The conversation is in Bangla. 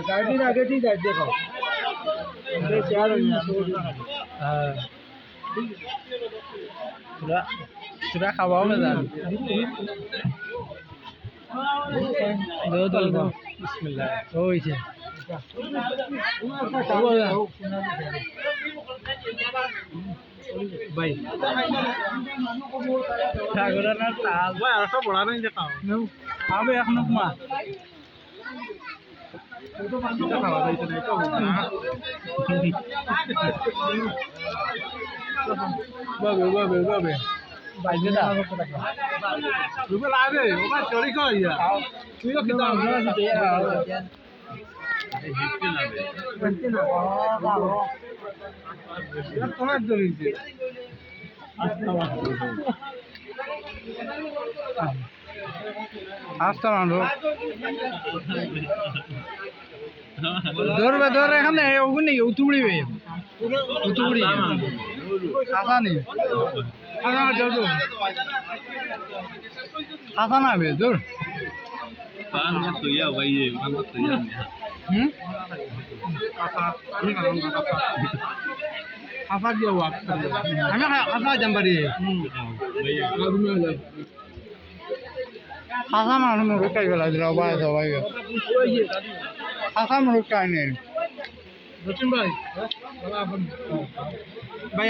গাড়ির আগে ঠিক আছে দেখো চেয়ার হ্যাঁ তোরা খাওয়াও না জান দো দো দো বিসমিল্লাহ ওইছে ভাই ঠাকুরের না তাল ভাই আর সব বড়া নেই দেখাও আবে এখনো মা খাওয়া যাইতে নাই তো বাবে বাবে বাবে বাইরে দা রুবে লাগে ওমা চড়ি কইয়া তুই তো কিতা আমরা দিতে কোন ধরিছে আস্তা মানো ধরবে ধর এখানে ওগুনি উতুবড়িবে উতুবড়ি আসানি আসা ধর ধর আসা না বে ধর Pan kan tuh ya, bayi, pan tuh ya. হুম আফা দিয়া ওয়াক আমি আসা জাম্বারি Bayi. আসা মানুষ মুখ কাই গেল সবাই সবাই আসা মুখ কাই নেই রচিন ভাই ভাই